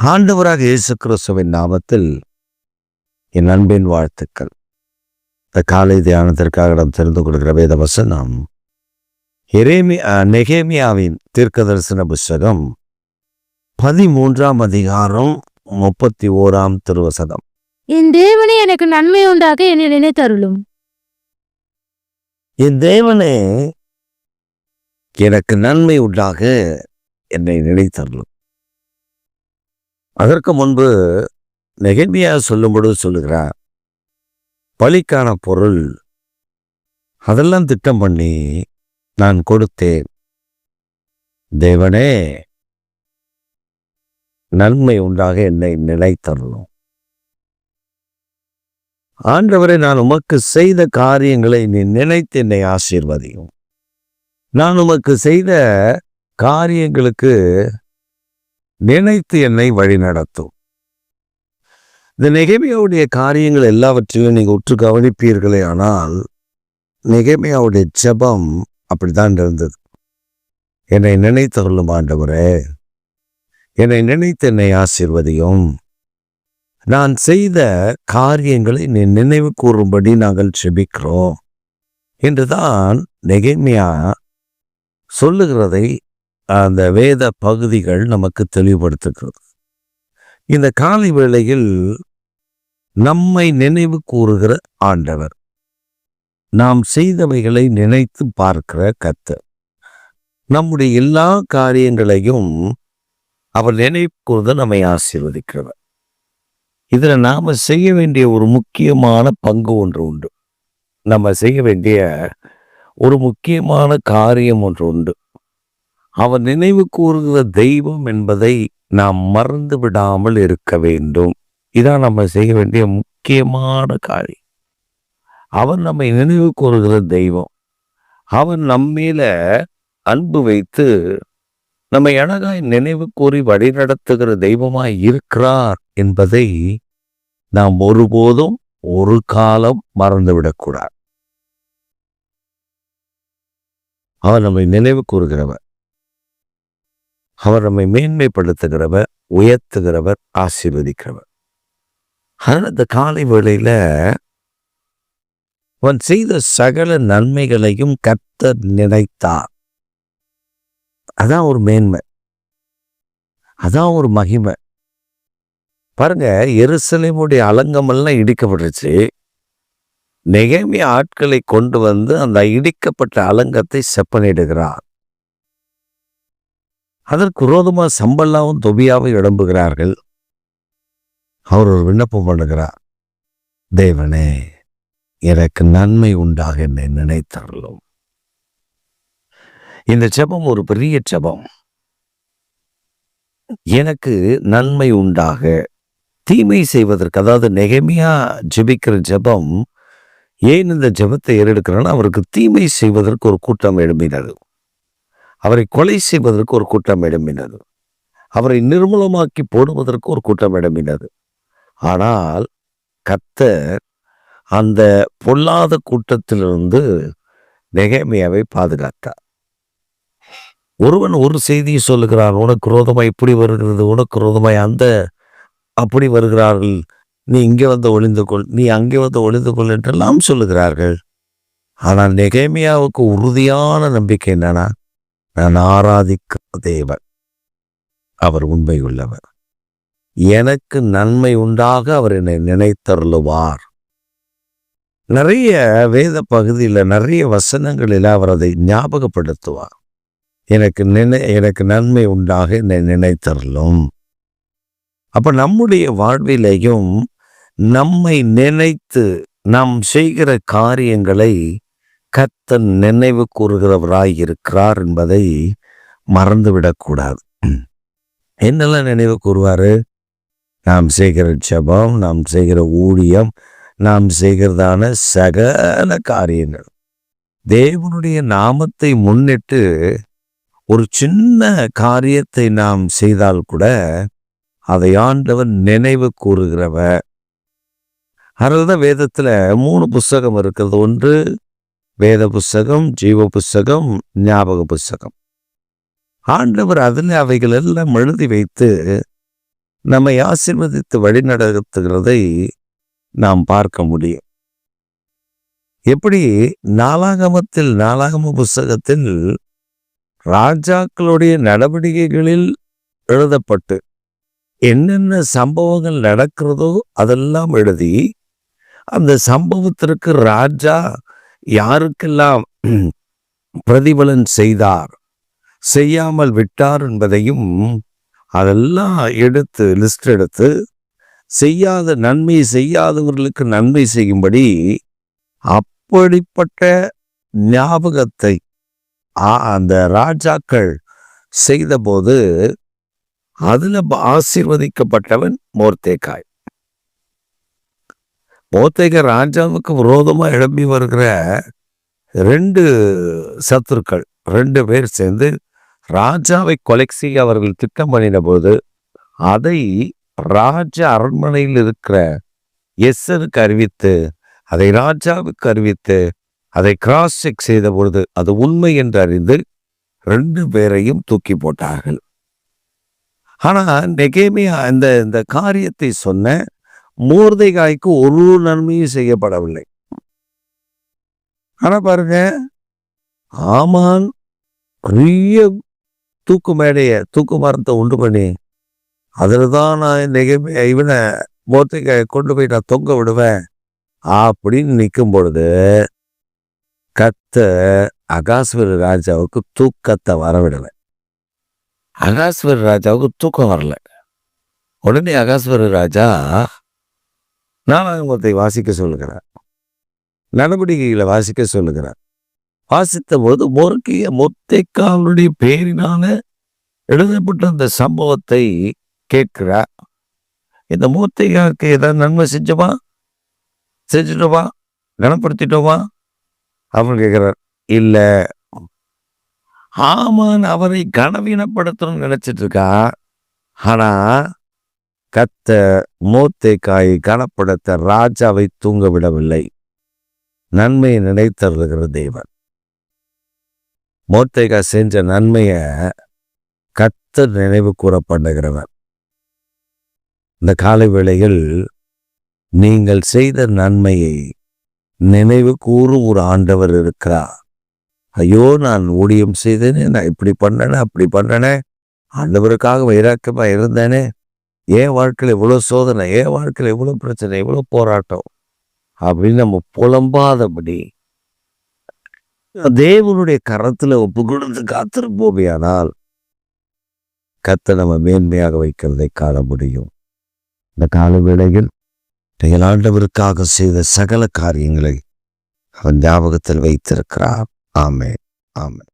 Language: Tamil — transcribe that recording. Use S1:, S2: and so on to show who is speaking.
S1: ஆண்டவராக இயேசு கிறிஸ்துவின் நாமத்தில் என் அன்பின் வாழ்த்துக்கள். இந்த காலை தியானத்திற்காக நாம் தெரிந்து கொள்கிற வேத வசனம் நெகேமியாவின் தீர்க்கதரிசன புஸ்தகம் 13ஆம் அதிகாரம் 31ஆம் திருவசனம்.
S2: என் தேவனே எனக்கு நன்மை உண்டாக என்னை நினைத்தருளும்.
S1: என் தேவனே எனக்கு நன்மை உண்டாக என்னை நினைத்தருளும். அதற்கு முன்பு நெகேமியா சொல்லும்பொழுது சொல்லுகிறார், பலிக்கான பொருள் அதெல்லாம் திட்டம் பண்ணி நான் கொடுத்தேன். தேவனே நன்மை உண்டாக என்னை நினைத்தருளும். ஆண்டவரை, நான் உமக்கு செய்த காரியங்களை நீ நினைத்து என்னை ஆசீர்வதியும். நான் உமக்கு செய்த காரியங்களுக்கு நினைத்து என்னை வழிநடத்தும். இந்த நெகேமியாவுடைய காரியங்கள் எல்லாவற்றையும் நீங்க உற்று கவனிப்பீர்களே, ஆனால் நெகேமியாவுடைய ஜெபம் அப்படித்தான் இருந்தது. என்னை நினைத்தருளும் ஆண்டவரே, என்னை நினைத்து என்னை ஆசீர்வதியும். நான் செய்த காரியங்களை நீ நினைவு கூறும்படி நாங்கள் ஜெபிக்கிறோம் என்றுதான் நெகேமியா சொல்லுகிறதை அந்த வேத பகுதிகள் நமக்கு தெளிவுபடுத்துகிறது. இந்த காலை வேளையில் நம்மை நினைவு கூறுகிற ஆண்டவர், நாம் செய்தவைகளை நினைத்து பார்க்கிற கர்த்தர், நம்முடைய எல்லா காரியங்களையும் அவர் நினைவு கூர்ந்து நம்மை ஆசீர்வதிக்கிறவர். இதுல நாம செய்ய வேண்டிய ஒரு முக்கியமான பங்கு ஒன்று உண்டு. நம்ம செய்ய வேண்டிய ஒரு முக்கியமான காரியம் ஒன்று உண்டு. அவர் நினைவு கூறுகிற தெய்வம் என்பதை நாம் மறந்து விடாமல் இருக்க வேண்டும். இதான் நம்ம செய்ய வேண்டிய முக்கியமான காரியம். அவர் நம்மை நினைவு கூறுகிற தெய்வம். அவர் நம்மேல அன்பு வைத்து நம்மை அழகாய் நினைவு கூறி வழிநடத்துகிற தெய்வமாய் இருக்கிறார் என்பதை நாம் ஒருபோதும் ஒரு காலம் மறந்துவிடக்கூடாது. அவர் நம்மை நினைவு கூறுகிறவர், அவர் நம்மை மேன்மைப்படுத்துகிறவர், உயர்த்துகிறவர், ஆசீர்வதிக்கிறவர். அதனால் இந்த காலை வேளையில அவன் செய்த சகல நன்மைகளையும் கர்த்தர் நினைத்தார். அதான் ஒரு மேன்மை, அதான் ஒரு மகிமை. பாருங்க, எருசலேமுடைய அலங்கமெல்லாம் இடிக்கப்பட்டுச்சு. நெகேமியா ஆட்களை கொண்டு வந்து அந்த இடிக்கப்பட்ட அலங்கத்தை செப்பனிடுகிறார். அதற்கு விரோதமாக சம்பல்லாவும் தொபியாவும் எழும்புகிறார்கள். அவர் ஒரு விண்ணப்பம் பண்ணுகிறார், தேவனே எனக்கு நன்மை உண்டாக என்னை நினைத்தருளும். இந்த ஜெபம் ஒரு பெரிய ஜெபம். எனக்கு நன்மை உண்டாக, தீமை செய்வதற்கு, அதாவது நெகேமியா ஜெபிக்கிற ஜெபம், ஏன் இந்த ஜெபத்தை ஏறெடுக்கிறான்னா, அவருக்கு தீமை செய்வதற்கு ஒரு கூட்டம் எழும்பினது, அவரை கொலை செய்வதற்கு ஒரு கூட்டம் எழும்பினது, அவரை நிர்மூலமாக்கி போடுவதற்கு ஒரு கூட்டம் எழும்பினது. ஆனால் கர்த்தர் அந்த பொல்லாத கூட்டத்திலிருந்து நெகேமியாவை பாதுகாத்தார். ஒருவன் ஒரு செய்தியை சொல்லுகிறான், உனக்கு விரோதமாய் இப்படி வருகிறது, உனக்கு விரோதமாய் அப்படி வருகிறார்கள், நீ இங்கே வந்து ஒளிந்து கொள், நீ அங்கே வந்து ஒளிந்து கொள் என்றெல்லாம் சொல்லுகிறார்கள். ஆனால் நெகேமியாவுக்கு உறுதியான நம்பிக்கை என்னன்னா, நான் ஆராதிக்கிற தேவன் அவர் உண்மை உள்ளவர், எனக்கு நன்மை உண்டாக அவர் என்னை நினைத்தருளுவார். நிறைய வேத பகுதியில், நிறைய வசனங்களில் அவர் அதை ஞாபகப்படுத்துவார். எனக்கு நன்மை உண்டாக என்னை நினைத்தருளும். அப்ப நம்முடைய வாழ்விலையும் நம்மை நினைத்து நாம் செய்கிற காரியங்களை கர்த்தர் நினைவு கூறுகிறவராய் இருக்கிறார் என்பதை மறந்துவிடக்கூடாது. என்னெல்லாம் நினைவு கூறுவாரு? நாம் செய்கிற ஜெபம், நாம் செய்கிற ஊழியம், நாம் செய்கிறதான சகல காரியங்கள். தேவனுடைய நாமத்தை முன்னிட்டு ஒரு சின்ன காரியத்தை நாம் செய்தால் கூட அதை ஆண்டவர் நினைவு கூறுகிறவர். அதனால்தான் வேதத்துல 3 புஸ்தகம் இருக்கிறது. ஒன்று வேத புஸ்தகம், ஜீவ புஸ்தகம், ஞாபக புஸ்தகம். ஆண்டவர் அதில் அவைகள் எல்லாம் எழுதி வைத்து நம்மை ஆசீர்வதித்து வழிநடத்துகிறதை நாம் பார்க்க முடியும். எப்படி நாளாகம புஸ்தகத்தில் ராஜாக்களுடைய நடவடிக்கைகளில் எழுதப்பட்டு என்னென்ன சம்பவங்கள் நடக்கிறதோ அதெல்லாம் எழுதி அந்த சம்பவத்திற்கு ராஜா யாருக்கெல்லாம் பிரதிபலன் செய்தார், செய்யாமல் விட்டார் என்பதையும் அதெல்லாம் எடுத்து லிஸ்ட் எடுத்து நன்மை செய்யாதவர்களுக்கு நன்மை செய்யும்படி அப்படிப்பட்ட ஞாபகத்தை அந்த ராஜாக்கள் செய்தபோது அதுல ஆசீர்வதிக்கப்பட்டவன் மொர்தெகாய். மொர்தெகாய் ராஜாவுக்கு விரோதமா எழும்பி வருகிற 2 சத்துருக்கள் 2 பேர் சேர்ந்து ராஜாவை கொலை செய்ய அவர்கள் திட்டம் பண்ணின போது அதை ராஜ அரண்மனையில் இருக்கிற எஸ்ஸருக்கு அறிவித்து அதை ராஜாவுக்கு அறிவித்து அதை கிராஸ் செக் செய்த பொழுது அது உண்மை என்று அறிந்து 2 பேரையும் தூக்கி போட்டார்கள். ஆனா நெகேமியா இந்த காரியத்தை சொன்ன மொர்தெகாய்க்கு ஒரு நன்மையும் செய்யப்படவில்லை. ஆனா பாருங்க, ஆமான் பெரிய தூக்கு மரத்தை உண்டு பண்ணி அதுலதான் நான் இவனை மொர்தெகாயை கொண்டு போய் நான் தொங்க விடுவேன் அப்படின்னு நிற்கும் பொழுது அகாஸ்வேரு ராஜாவுக்கு தூக்கத்தை வரவிடலை. அகாஸ்வேரு ராஜாவுக்கு தூக்கம் வரல. உடனே அகாஸ்வேரு ராஜா நாளாகமத்தை வாசிக்க சொல்லுகிறார், நடவடிக்கைகளை வாசிக்க சொல்லுகிறார். வாசித்த போது மொர்தெகாயுடைய பேரினால எழுதப்பட்ட அந்த சம்பவத்தை கேட்கிறார். இந்த மொர்தெகாய்க்கு ஏதாவது நன்மை செஞ்சுட்டோமா, கனப்படுத்திட்டோமா அப்படின்னு கேட்கிறார். இல்ல, ஆமான் அவரை கனவீனப்படுத்தணும்னு நினைச்சிட்டு இருக்கா. ஆனா மொர்தெகாயை கனப்படுத்த ராஜாவை தூங்க விடவில்லை. நன்மையை நினைத்தருகிற தேவன். மொர்தெகாய் செஞ்ச நன்மைய கர்த்தர் நினைவு கூற பண்ணுகிறவர். இந்த காலை வேளையில் நீங்கள் செய்த நன்மையை நினைவு கூறும் ஒரு ஆண்டவர் இருக்கிறார். ஐயோ, நான் ஊழியம் செய்தேனே, நான் இப்படி பண்ணனே அப்படி பண்ணனே, ஆண்டவருக்காக வைராக்கியமா இருந்தேனே, என் வாழ்க்கையில் இவ்வளோ சோதனை, என் வாழ்க்கையில் இவ்வளோ பிரச்சனை, இவ்வளோ போராட்டம் அப்படின்னு நம்ம புலம்பாதபடி தேவனுடைய கரத்துல ஒப்பு கொடுத்து காத்திருப்போமையானால் கர்த்தர் நம்ம மேன்மையாக வைக்கிறதை காண முடியும். இந்த கால வேளையில் நீங்கள் ஆண்டவருக்காக செய்த சகல காரியங்களை அவன் ஞாபகத்தில் வைத்திருக்கிறார். ஆமென், ஆமென்.